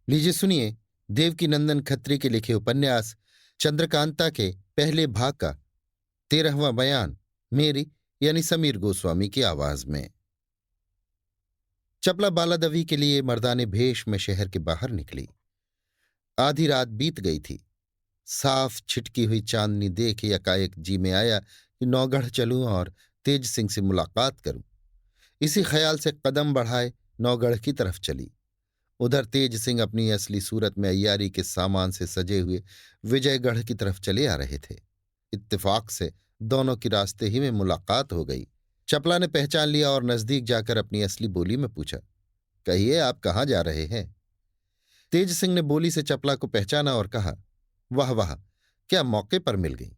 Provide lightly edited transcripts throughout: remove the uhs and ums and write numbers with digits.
लीजिए सुनिए देवकीनंदन खत्री के लिखे उपन्यास चंद्रकांता के पहले भाग का 13वां बयान मेरी यानी समीर गोस्वामी की आवाज में। चपला बालादवी के लिए मर्दाने भेष में शहर के बाहर निकली। आधी रात बीत गई थी। साफ छिटकी हुई चांदनी देख एकाएक जी में आया कि नौगढ़ चलूं और तेज सिंह से मुलाकात करूं। इसी ख्याल से कदम बढ़ाए नौगढ़ की तरफ चली। उधर तेज सिंह अपनी असली सूरत में अय्यारी के सामान से सजे हुए विजयगढ़ की तरफ चले आ रहे थे। इत्तेफाक से दोनों की रास्ते ही में मुलाकात हो गई। चपला ने पहचान लिया और नजदीक जाकर अपनी असली बोली में पूछा, कहिए आप कहाँ जा रहे हैं? तेज सिंह ने बोली से चपला को पहचाना और कहा, वाह वाह, क्या मौके पर मिल गई।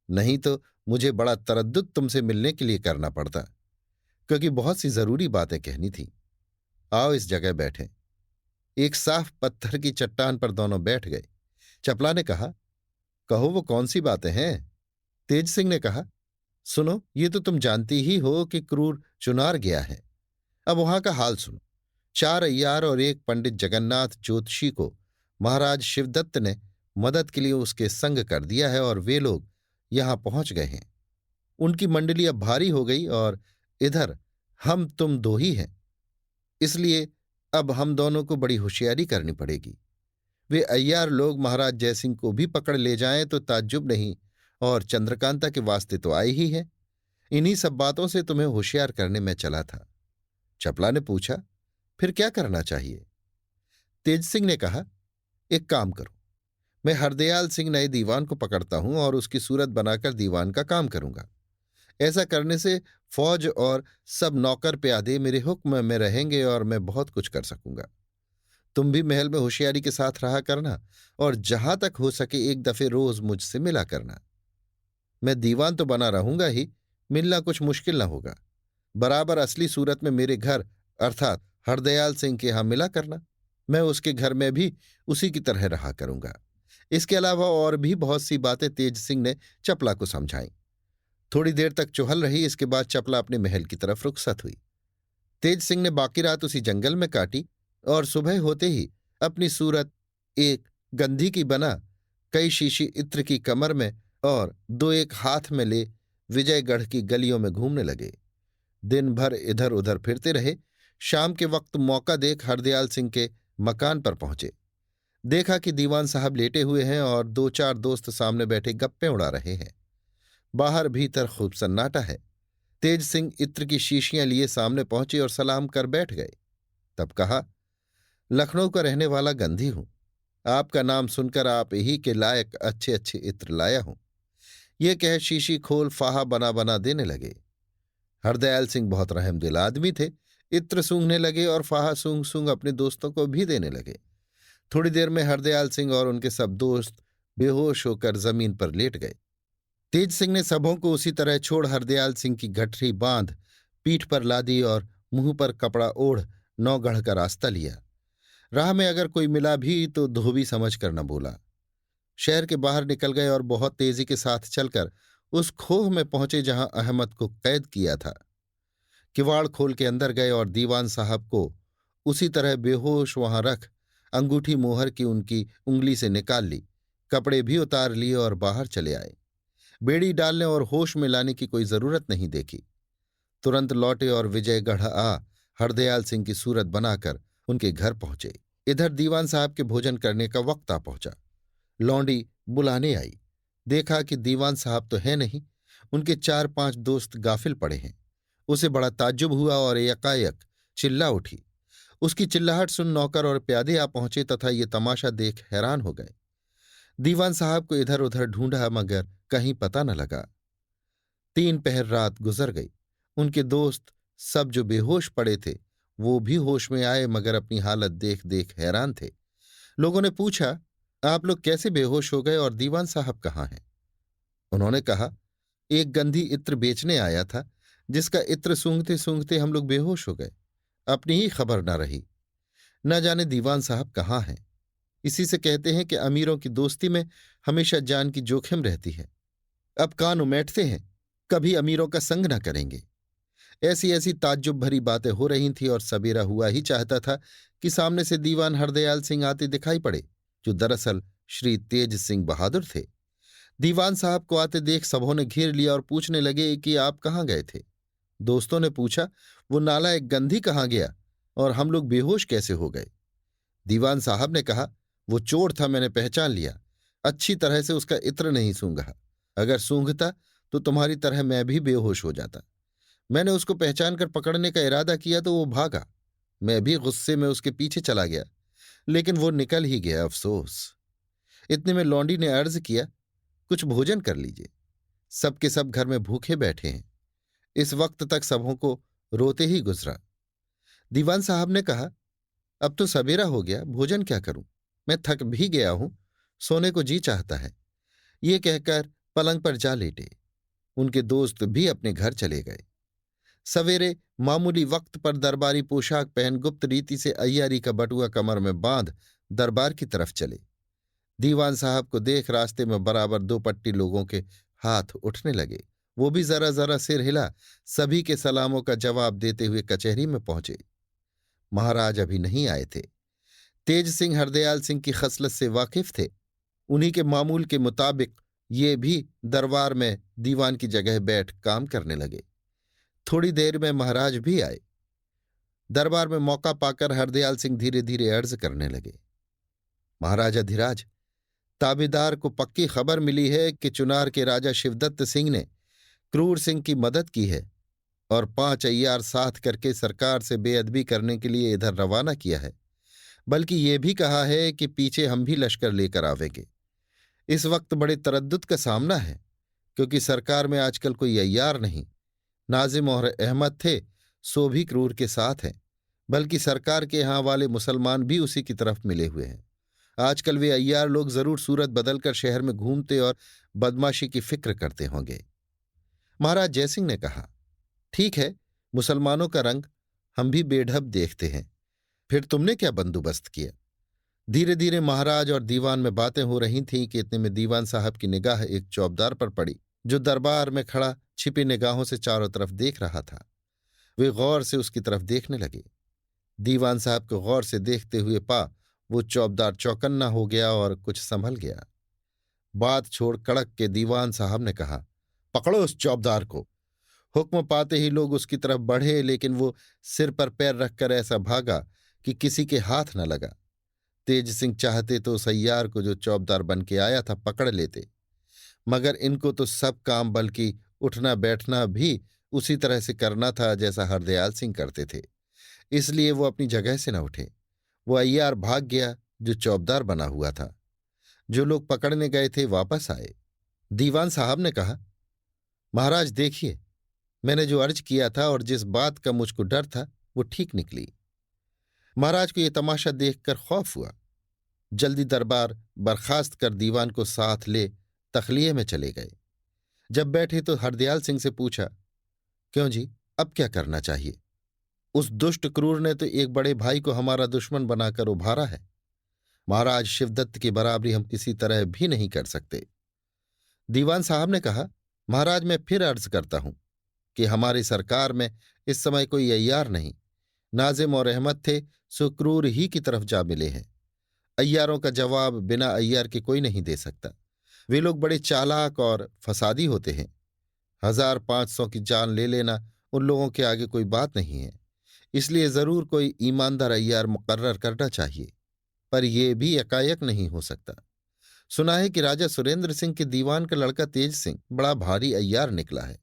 नहीं तो मुझे बड़ा तरद्दुद तुमसे मिलने के लिए करना पड़ता, क्योंकि बहुत सी जरूरी बातें कहनी थी। आओ इस जगह बैठें। एक साफ पत्थर की चट्टान पर दोनों बैठ गए। चपला ने कहा, कहो वो कौन सी बातें हैं? तेज सिंह ने कहा, सुनो, ये तो तुम जानती ही हो कि क्रूर चुनार गया है। अब वहां का हाल सुनो। 4 अय्यार और एक पंडित जगन्नाथ ज्योतिषी को महाराज शिवदत्त ने मदद के लिए उसके संग कर दिया है और वे लोग यहां पहुंच गए हैं। उनकी मंडली अब भारी हो गई और इधर हम तुम दो ही हैं। इसलिए अब हम दोनों को बड़ी होशियारी करनी पड़ेगी। वे अय्यार लोग महाराज जयसिंह को भी पकड़ ले जाएं तो ताज्जुब नहीं, और चंद्रकांता के वास्ते तो आई ही है। इन्हीं सब बातों से तुम्हें होशियार करने में चला था। चपला ने पूछा, फिर क्या करना चाहिए? तेज सिंह ने कहा, एक काम करो, मैं हरदयाल सिंह नए दीवान को पकड़ता हूं और उसकी सूरत बनाकर दीवान का काम करूंगा। ऐसा करने से फौज और सब नौकर प्यादे मेरे हुक्म में रहेंगे और मैं बहुत कुछ कर सकूंगा। तुम भी महल में होशियारी के साथ रहा करना और जहां तक हो सके एक दफे रोज मुझसे मिला करना। मैं दीवान तो बना रहूंगा ही, मिलना कुछ मुश्किल न होगा। बराबर असली सूरत में मेरे घर अर्थात हरदयाल सिंह के यहां मिला करना। मैं उसके घर में भी उसी की तरह रहा करूंगा। इसके अलावा और भी बहुत सी बातें तेज सिंह ने चपला को समझाई। थोड़ी देर तक चुहल रही। इसके बाद चपला अपने महल की तरफ रुखसत हुई। तेज सिंह ने बाकी रात उसी जंगल में काटी और सुबह होते ही अपनी सूरत एक गंधी की बना, कई शीशी इत्र की कमर में और 2-1 हाथ में ले विजयगढ़ की गलियों में घूमने लगे। दिन भर इधर उधर फिरते रहे। शाम के वक्त मौका देख हरदयाल सिंह के मकान पर पहुंचे। देखा कि दीवान साहब लेटे हुए हैं और 2-4 दोस्त सामने बैठे गप्पे उड़ा रहे हैं। बाहर भीतर खूब सन्नाटा है। तेज सिंह इत्र की शीशियां लिए सामने पहुंचे और सलाम कर बैठ गए। तब कहा, लखनऊ का रहने वाला गंधी हूं। आपका नाम सुनकर आप ही के लायक अच्छे अच्छे इत्र लाया हूं। ये कह शीशी खोल फाहा बना बना देने लगे। हरदयाल सिंह बहुत रहमदिल आदमी थे। इत्र सूंघने लगे और फाहा सूंघ सूंघ अपने दोस्तों को भी देने लगे। थोड़ी देर में हरदयाल सिंह और उनके सब दोस्त बेहोश होकर जमीन पर लेट गए। तेज सिंह ने सबों को उसी तरह छोड़ हरदयाल सिंह की गठरी बांध पीठ पर लादी और मुंह पर कपड़ा ओढ़ नौगढ़ का रास्ता लिया। राह में अगर कोई मिला भी तो धोबी समझ कर न बोला। शहर के बाहर निकल गए और बहुत तेजी के साथ चलकर उस खोह में पहुंचे जहां अहमद को कैद किया था। किवाड़ खोल के अंदर गए और दीवान साहब को उसी तरह बेहोश वहां रख अंगूठी मोहर की उनकी उंगली से निकाल ली, कपड़े भी उतार लिए और बाहर चले आए। बेड़ी डालने और होश में लाने की कोई जरूरत नहीं देखी। तुरंत लौटे और विजयगढ़ आ हरदयाल सिंह की सूरत बनाकर उनके घर पहुंचे। इधर दीवान साहब के भोजन करने का वक्त आ पहुंचा। लौंडी बुलाने आई। देखा कि दीवान साहब तो है नहीं, उनके 4-5 दोस्त गाफिल पड़े हैं। उसे बड़ा ताज्जुब हुआ और एकाएक चिल्ला उठी। उसकी चिल्लाहट सुन नौकर और प्यादे आ पहुंचे तथा ये तमाशा देख हैरान हो गए। दीवान साहब को इधर उधर ढूंढा मगर कहीं पता न लगा। 3 पहर रात गुजर गई। उनके दोस्त सब जो बेहोश पड़े थे वो भी होश में आए मगर अपनी हालत देख देख हैरान थे। लोगों ने पूछा, आप लोग कैसे बेहोश हो गए और दीवान साहब कहाँ हैं? उन्होंने कहा, एक गंधी इत्र बेचने आया था, जिसका इत्र सूंघते सूंघते हम लोग बेहोश हो गए। अपनी ही खबर न रही। न जाने दीवान साहब कहाँ हैं। इसी से कहते हैं कि अमीरों की दोस्ती में हमेशा जान की जोखिम रहती है। अब कान उमेटते हैं, कभी अमीरों का संग न करेंगे। ऐसी ऐसी ताज्जुब भरी बातें हो रही थीं और सबेरा हुआ ही चाहता था कि सामने से दीवान हरदयाल सिंह आते दिखाई पड़े, जो दरअसल श्री तेज सिंह बहादुर थे। दीवान साहब को आते देख सबों ने घेर लिया और पूछने लगे कि आप कहाँ गए थे। दोस्तों ने पूछा, वो नालायक गंधी कहाँ गया और हम लोग बेहोश कैसे हो गए। दीवान साहब ने कहा, वो चोर था, मैंने पहचान लिया। अच्छी तरह से उसका इत्र नहीं सूंघा। अगर सूंघता तो तुम्हारी तरह मैं भी बेहोश हो जाता। मैंने उसको पहचान कर पकड़ने का इरादा किया तो वो भागा। मैं भी गुस्से में उसके पीछे चला गया, लेकिन वो निकल ही गया, अफसोस। इतने में लौंडी ने अर्ज किया, कुछ भोजन कर लीजिए, सबके सब घर में भूखे बैठे हैं। इस वक्त तक सबों को रोते ही गुजरा। दीवान साहब ने कहा, अब तो सवेरा हो गया, भोजन क्या करूं, मैं थक भी गया हूं, सोने को जी चाहता है। ये कहकर पलंग पर जा लेटे। उनके दोस्त भी अपने घर चले गए। सवेरे मामूली वक्त पर दरबारी पोशाक पहन गुप्त रीति से अय्यारी का बटुआ कमर में बांध दरबार की तरफ चले। दीवान साहब को देख रास्ते में बराबर 2 पट्टी लोगों के हाथ उठने लगे। वो भी जरा जरा सिर हिला सभी के सलामों का जवाब देते हुए कचहरी में पहुंचे। महाराज अभी नहीं आए थे। तेज सिंह हरदयाल सिंह की खसलत से वाकिफ थे। उन्हीं के मामूल के मुताबिक ये भी दरबार में दीवान की जगह बैठ काम करने लगे। थोड़ी देर में महाराज भी आए। दरबार में मौका पाकर हरदयाल सिंह धीरे धीरे अर्ज करने लगे, महाराज अधिराज, ताबेदार को पक्की खबर मिली है कि चुनार के राजा शिवदत्त सिंह ने क्रूर सिंह की मदद की है और 5 अय्यार साथ करके सरकार से बेअदबी करने के लिए इधर रवाना किया है। बल्कि ये भी कहा है कि पीछे हम भी लश्कर लेकर आवेंगे। इस वक्त बड़े तरद्दुद का सामना है, क्योंकि सरकार में आजकल कोई अय्यार नहीं। नाजिम और अहमद थे, सो भी क्रूर के साथ हैं, बल्कि सरकार के यहाँ वाले मुसलमान भी उसी की तरफ मिले हुए हैं। आजकल वे अय्यार लोग जरूर सूरत बदलकर शहर में घूमते और बदमाशी की फिक्र करते होंगे। महाराज जयसिंह ने कहा, ठीक है, मुसलमानों का रंग हम भी बेढब देखते हैं। फिर तुमने क्या बंदोबस्त किया? धीरे धीरे महाराज और दीवान में बातें हो रही थीं कि इतने में दीवान साहब की निगाह एक चौबदार पर पड़ी, जो दरबार में खड़ा छिपी निगाहों से चारों तरफ देख रहा था। वे गौर से उसकी तरफ देखने लगे। दीवान साहब को गौर से देखते हुए पा वो चौबदार चौकन्ना हो गया और कुछ संभल गया। बात छोड़ कड़क के दीवान साहब ने कहा, पकड़ो उस चौबदार को। हुक्म पाते ही लोग उसकी तरफ बढ़े, लेकिन वो सिर पर पैर रखकर ऐसा भागा कि किसी के हाथ न लगा। तेज सिंह चाहते तो सैयार को जो चौबदार बन के आया था पकड़ लेते, मगर इनको तो सब काम बल्कि उठना बैठना भी उसी तरह से करना था जैसा हरदयाल सिंह करते थे। इसलिए वो अपनी जगह से न उठे। वो अय्यार भाग गया जो चौबदार बना हुआ था। जो लोग पकड़ने गए थे वापस आए। दीवान साहब ने कहा, महाराज देखिए, मैंने जो अर्ज किया था और जिस बात का मुझको डर था वो ठीक निकली। महाराज को यह तमाशा देखकर खौफ हुआ। जल्दी दरबार बर्खास्त कर दीवान को साथ ले तखलिये में चले गए। जब बैठे तो हरदयाल सिंह से पूछा, क्यों जी, अब क्या करना चाहिए? उस दुष्ट क्रूर ने तो एक बड़े भाई को हमारा दुश्मन बनाकर उभारा है। महाराज, शिवदत्त की बराबरी हम किसी तरह भी नहीं कर सकते। दीवान साहब ने कहा, महाराज मैं फिर अर्ज करता हूं कि हमारी सरकार में इस समय कोई अय्यार नहीं। नाजिम और अहमद थे, सो क्रूर ही की तरफ जा मिले हैं। अय्यारों का जवाब बिना अय्यार के कोई नहीं दे सकता। वे लोग बड़े चालाक और फसादी होते हैं। 1500 की जान ले लेना उन लोगों के आगे कोई बात नहीं है। इसलिए जरूर कोई ईमानदार अय्यार मुकर्रर करना चाहिए, पर यह भी एकाएक नहीं हो सकता। सुना है कि राजा सुरेंद्र सिंह के दीवान का लड़का तेज सिंह बड़ा भारी अय्यार निकला है।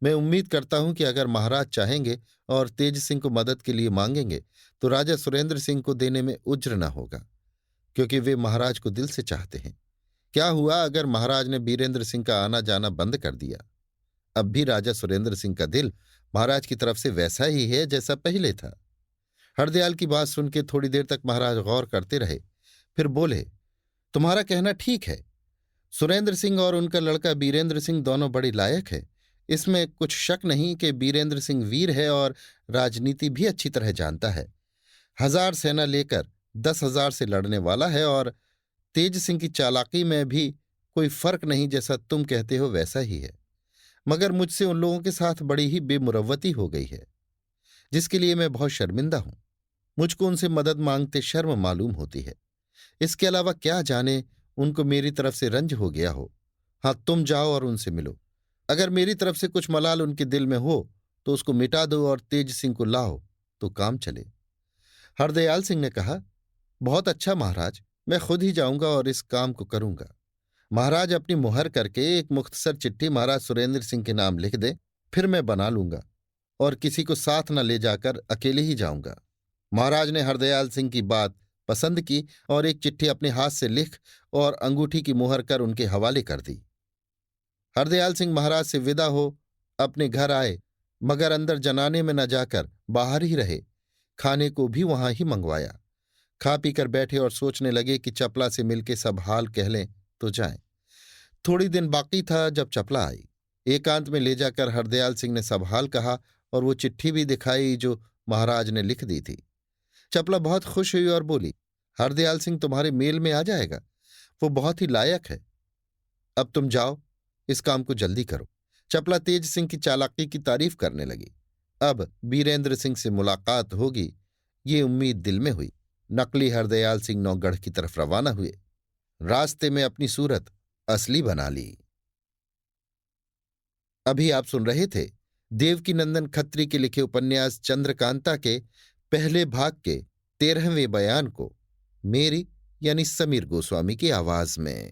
मैं उम्मीद करता हूं कि अगर महाराज चाहेंगे और तेज सिंह को मदद के लिए मांगेंगे तो राजा सुरेंद्र सिंह को देने में उज्र न होगा, क्योंकि वे महाराज को दिल से चाहते हैं। क्या हुआ अगर महाराज ने बीरेंद्र सिंह का आना जाना बंद कर दिया? अब भी राजा सुरेंद्र सिंह का दिल महाराज की तरफ से वैसा ही है जैसा पहले था। हरदयाल की बात सुन के थोड़ी देर तक महाराज गौर करते रहे, फिर बोले, तुम्हारा कहना ठीक है। सुरेंद्र सिंह और उनका लड़का बीरेंद्र सिंह दोनों बड़े लायक है। इसमें कुछ शक नहीं कि बीरेंद्र सिंह वीर है और राजनीति भी अच्छी तरह जानता है। 1000 सेना लेकर 10,000 से लड़ने वाला है और तेज सिंह की चालाकी में भी कोई फर्क नहीं, जैसा तुम कहते हो वैसा ही है। मगर मुझसे उन लोगों के साथ बड़ी ही बेमुरव्वती हो गई है, जिसके लिए मैं बहुत शर्मिंदा हूं। मुझको उनसे मदद मांगते शर्म मालूम होती है। इसके अलावा क्या जाने उनको मेरी तरफ से रंज हो गया हो। हाँ, तुम जाओ और उनसे मिलो। अगर मेरी तरफ से कुछ मलाल उनके दिल में हो तो उसको मिटा दो और तेज सिंह को लाओ तो काम चले। हरदयाल सिंह ने कहा, बहुत अच्छा महाराज, मैं खुद ही जाऊंगा और इस काम को करूंगा। महाराज अपनी मुहर करके एक मुख्तसर चिट्ठी महाराज सुरेंद्र सिंह के नाम लिख दें, फिर मैं बना लूंगा और किसी को साथ न ले जाकर अकेले ही जाऊंगा। महाराज ने हरदयाल सिंह की बात पसंद की और एक चिट्ठी अपने हाथ से लिख और अंगूठी की मुहर कर उनके हवाले कर दी। हरदयाल सिंह महाराज से विदा हो अपने घर आए, मगर अंदर जनाने में न जाकर बाहर ही रहे। खाने को भी वहां ही मंगवाया। खा पी कर बैठे और सोचने लगे कि चपला से मिलके सब हाल कह लें तो जाएं। थोड़ी दिन बाकी था जब चपला आई। एकांत में ले जाकर हरदयाल सिंह ने सब हाल कहा और वो चिट्ठी भी दिखाई जो महाराज ने लिख दी थी। चपला बहुत खुश हुई और बोली, हरदयाल सिंह तुम्हारे मेल में आ जाएगा, वो बहुत ही लायक है। अब तुम जाओ, इस काम को जल्दी करो। चपला तेज सिंह की चालाकी की तारीफ करने लगी। अब बीरेंद्र सिंह से मुलाकात होगी, ये उम्मीद दिल में हुई। नकली हरदयाल सिंह नौगढ़ की तरफ रवाना हुए। रास्ते में अपनी सूरत असली बना ली। अभी आप सुन रहे थे देवकीनंदन खत्री के लिखे उपन्यास चंद्रकांता के पहले भाग के 13वें बयान को मेरी यानी समीर गोस्वामी की आवाज में।